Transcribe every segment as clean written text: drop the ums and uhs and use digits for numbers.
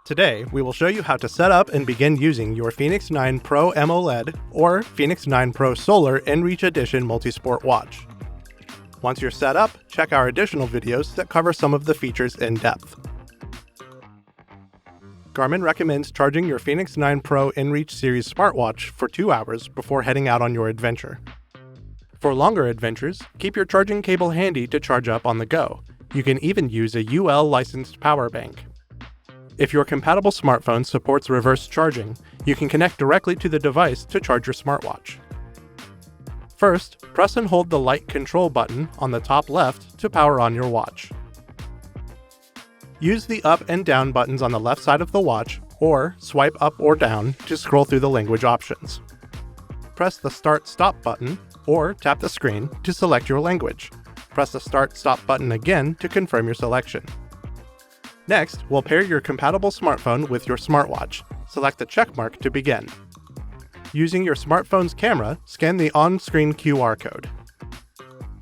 Today, we will show you how to set up and begin using your Fenix 9 Pro AMOLED or Fenix 9 Pro Solar inReach Edition Multisport watch. Once you're set up, check our additional videos that cover some of the features in depth. Garmin recommends charging your Fenix 9 Pro inReach series smartwatch for 2 hours before heading out on your adventure. For longer adventures, keep your charging cable handy to charge up on the go. You can even use a UL licensed power bank. If your compatible smartphone supports reverse charging, you can connect directly to the device to charge your smartwatch. First, press and hold the light control button on the top left to power on your watch. Use the up and down buttons on the left side of the watch, or swipe up or down to scroll through the language options. Press the Start/Stop button, or tap the screen to select your language. Press the Start/Stop button again to confirm your selection. Next, we'll pair your compatible smartphone with your smartwatch. Select the checkmark to begin. Using your smartphone's camera, scan the on-screen QR code.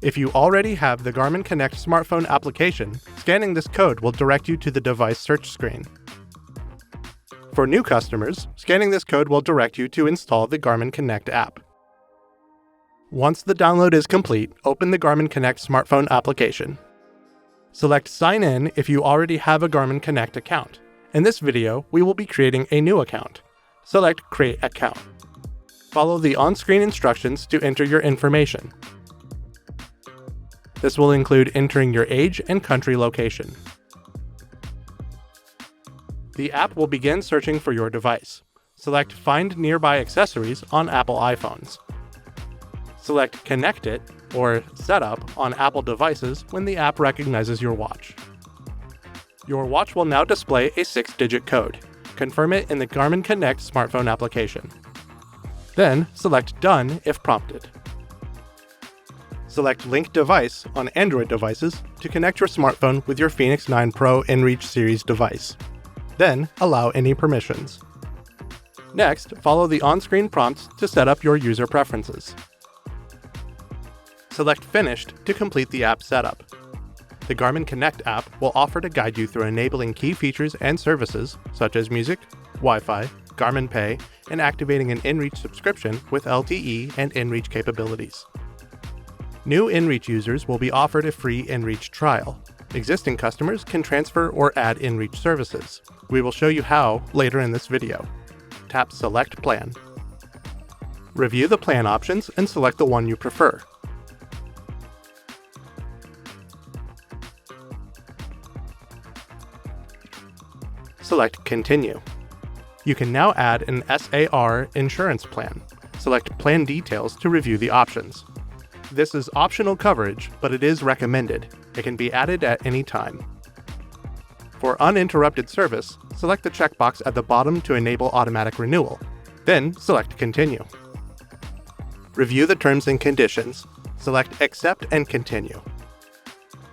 If you already have the Garmin Connect smartphone application, scanning this code will direct you to the device search screen. For new customers, scanning this code will direct you to install the Garmin Connect app. Once the download is complete, open the Garmin Connect smartphone application. Select Sign In if you already have a Garmin Connect account. In this video, we will be creating a new account. Select Create Account. Follow the on-screen instructions to enter your information. This will include entering your age and country location. The app will begin searching for your device. Select Find Nearby Accessories on Apple iPhones. Select Connect It or Setup on Apple devices when the app recognizes your watch. Your watch will now display a 6-digit code. Confirm it in the Garmin Connect smartphone application. Then, select Done if prompted. Select Link Device on Android devices to connect your smartphone with your Fenix 9 Pro inReach series device. Then, allow any permissions. Next, follow the on-screen prompts to set up your user preferences. Select Finished to complete the app setup. The Garmin Connect app will offer to guide you through enabling key features and services such as music, Wi-Fi, Garmin Pay, and activating an inReach subscription with LTE and inReach capabilities. New inReach users will be offered a free inReach trial. Existing customers can transfer or add inReach services. We will show you how later in this video. Tap Select Plan. Review the plan options and select the one you prefer. Select Continue. You can now add an SAR insurance plan. Select Plan Details to review the options. This is optional coverage, but it is recommended. It can be added at any time. For uninterrupted service, select the checkbox at the bottom to enable automatic renewal. Then select Continue. Review the terms and conditions. Select Accept and Continue.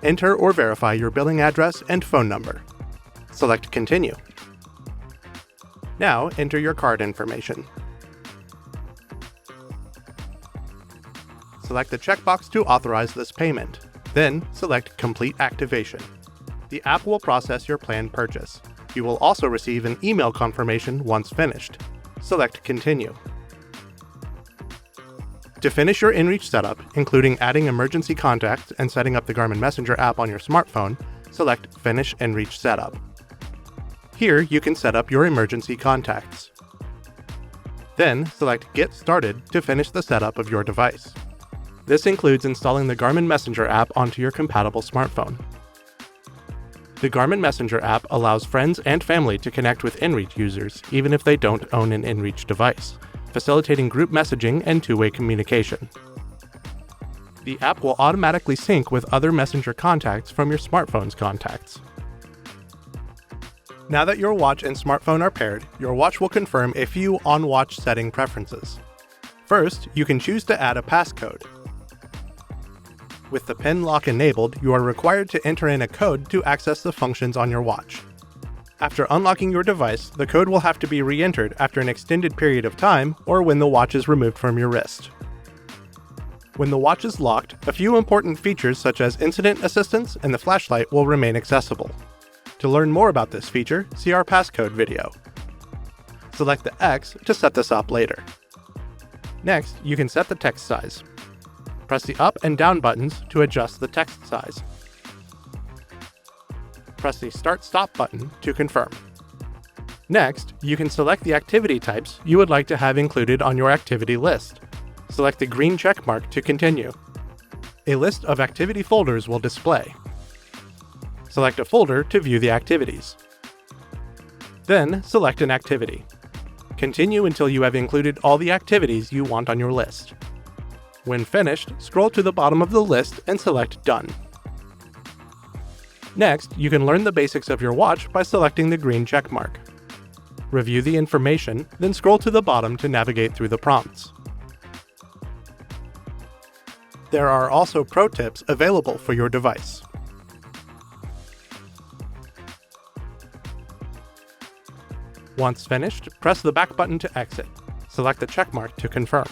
Enter or verify your billing address and phone number. Select Continue. Now enter your card information. Select the checkbox to authorize this payment. Then select Complete Activation. The app will process your planned purchase. You will also receive an email confirmation once finished. Select Continue. To finish your inReach setup, including adding emergency contacts and setting up the Garmin Messenger app on your smartphone, select Finish inReach Setup. Here, you can set up your emergency contacts. Then, select Get Started to finish the setup of your device. This includes installing the Garmin Messenger app onto your compatible smartphone. The Garmin Messenger app allows friends and family to connect with inReach users, even if they don't own an inReach device, facilitating group messaging and two-way communication. The app will automatically sync with other Messenger contacts from your smartphone's contacts. Now that your watch and smartphone are paired, your watch will confirm a few on-watch setting preferences. First, you can choose to add a passcode. With the PIN lock enabled, you are required to enter in a code to access the functions on your watch. After unlocking your device, the code will have to be re-entered after an extended period of time or when the watch is removed from your wrist. When the watch is locked, a few important features such as incident assistance and the flashlight will remain accessible. To learn more about this feature, see our passcode video. Select the X to set this up later. Next, you can set the text size. Press the up and down buttons to adjust the text size. Press the Start/Stop button to confirm. Next, you can select the activity types you would like to have included on your activity list. Select the green check mark to continue. A list of activity folders will display. Select a folder to view the activities. Then, select an activity. Continue until you have included all the activities you want on your list. When finished, scroll to the bottom of the list and select Done. Next, you can learn the basics of your watch by selecting the green check mark. Review the information, then scroll to the bottom to navigate through the prompts. There are also pro tips available for your device. Once finished, press the back button to exit. Select the checkmark to confirm.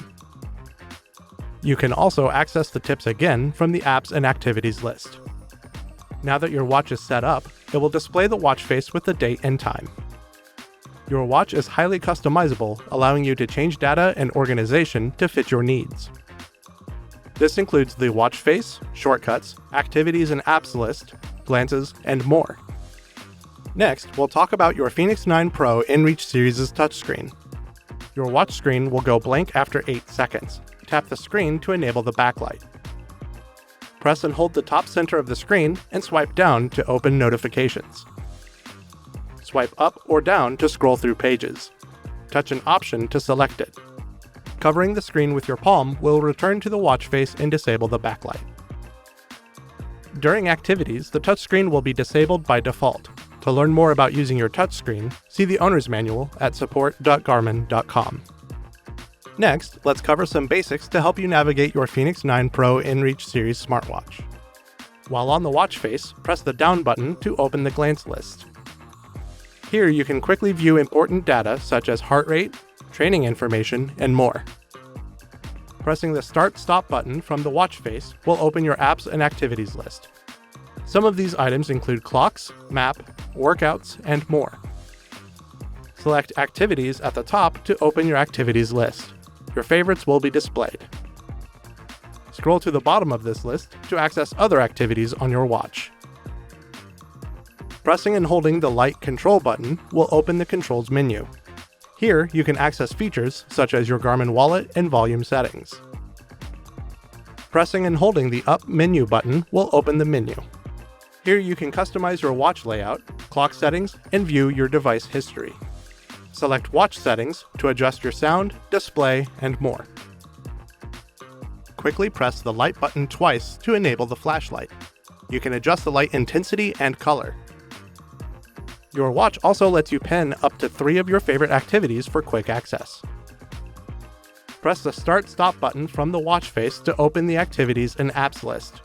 You can also access the tips again from the Apps and Activities list. Now that your watch is set up, it will display the watch face with the date and time. Your watch is highly customizable, allowing you to change data and organization to fit your needs. This includes the watch face, shortcuts, activities and apps list, glances, and more. Next, we'll talk about your Fenix 9 Pro InReach series' touchscreen. Your watch screen will go blank after 8 seconds. Tap the screen to enable the backlight. Press and hold the top center of the screen and swipe down to open notifications. Swipe up or down to scroll through pages. Touch an option to select it. Covering the screen with your palm will return to the watch face and disable the backlight. During activities, the touchscreen will be disabled by default. To learn more about using your touchscreen, see the owner's manual at support.garmin.com. Next, let's cover some basics to help you navigate your Fenix 9 Pro InReach series smartwatch. While on the watch face, press the down button to open the glance list. Here you can quickly view important data such as heart rate, training information, and more. Pressing the Start/Stop button from the watch face will open your apps and activities list. Some of these items include clocks, map, workouts, and more. Select Activities at the top to open your activities list. Your favorites will be displayed. Scroll to the bottom of this list to access other activities on your watch. Pressing and holding the light control button will open the controls menu. Here, you can access features such as your Garmin wallet and volume settings. Pressing and holding the up menu button will open the menu. Here you can customize your watch layout, clock settings, and view your device history. Select watch settings to adjust your sound, display, and more. Quickly press the light button twice to enable the flashlight. You can adjust the light intensity and color. Your watch also lets you pin up to 3 of your favorite activities for quick access. Press the Start/Stop button from the watch face to open the Activities and Apps list.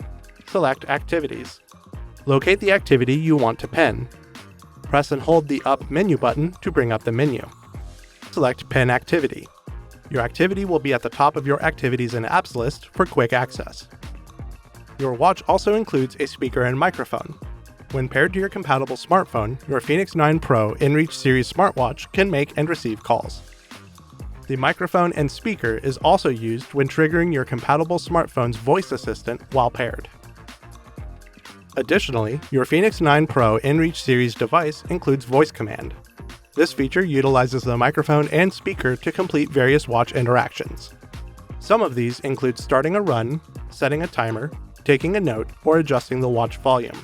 Select Activities. Locate the activity you want to pin. Press and hold the up menu button to bring up the menu. Select Pin Activity. Your activity will be at the top of your Activities and Apps list for quick access. Your watch also includes a speaker and microphone. When paired to your compatible smartphone, your Fenix 9 Pro InReach series smartwatch can make and receive calls. The microphone and speaker is also used when triggering your compatible smartphone's voice assistant while paired. Additionally, your Fenix 9 Pro InReach series device includes voice command. This feature utilizes the microphone and speaker to complete various watch interactions. Some of these include starting a run, setting a timer, taking a note, or adjusting the watch volume.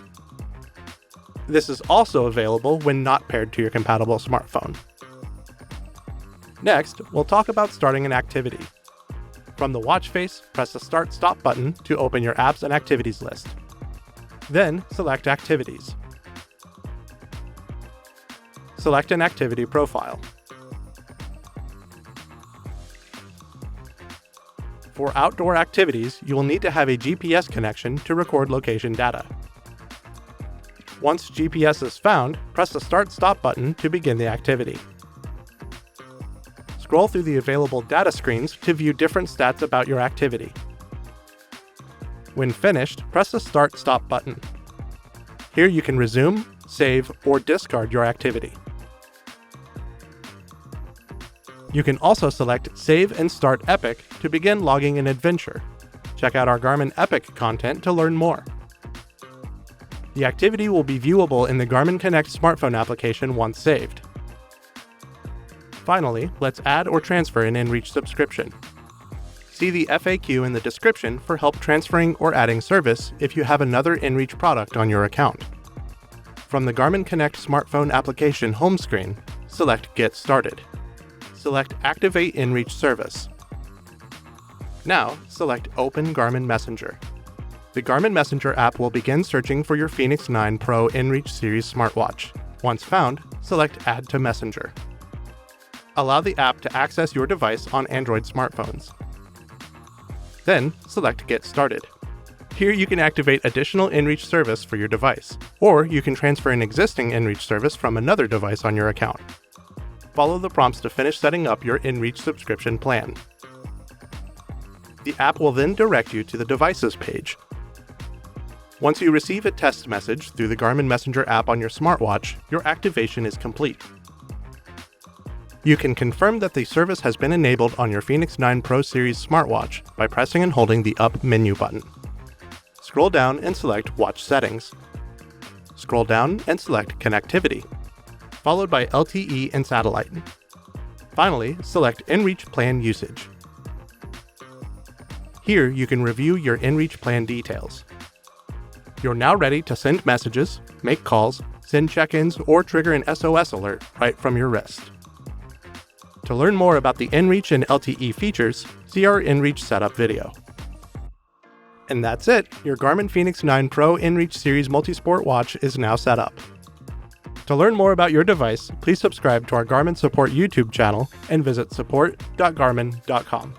This is also available when not paired to your compatible smartphone. Next, we'll talk about starting an activity. From the watch face, press the Start/Stop button to open your Apps and Activities list. Then, select Activities. Select an activity profile. For outdoor activities, you will need to have a GPS connection to record location data. Once GPS is found, press the Start/Stop button to begin the activity. Scroll through the available data screens to view different stats about your activity. When finished, press the Start/Stop button. Here you can resume, save, or discard your activity. You can also select Save and Start Epic to begin logging an adventure. Check out our Garmin Epic content to learn more. The activity will be viewable in the Garmin Connect smartphone application once saved. Finally, let's add or transfer an inReach subscription. See the FAQ in the description for help transferring or adding service if you have another inReach product on your account. From the Garmin Connect smartphone application home screen, select Get Started. Select Activate inReach Service. Now, select Open Garmin Messenger. The Garmin Messenger app will begin searching for your Fenix 9 Pro inReach Series smartwatch. Once found, select Add to Messenger. Allow the app to access your device on Android smartphones. Then, select Get Started. Here you can activate additional inReach service for your device, or you can transfer an existing inReach service from another device on your account. Follow the prompts to finish setting up your inReach subscription plan. The app will then direct you to the Devices page. Once you receive a test message through the Garmin Messenger app on your smartwatch, your activation is complete. You can confirm that the service has been enabled on your Fenix 9 Pro Series smartwatch by pressing and holding the Up menu button. Scroll down and select Watch Settings. Scroll down and select Connectivity, followed by LTE and Satellite. Finally, select inReach Plan Usage. Here you can review your inReach plan details. You're now ready to send messages, make calls, send check-ins, or trigger an SOS alert right from your wrist. To learn more about the inReach and LTE features, see our inReach setup video. And that's it! Your Garmin Fenix 9 Pro inReach Series Multisport watch is now set up. To learn more about your device, please subscribe to our Garmin Support YouTube channel and visit support.garmin.com.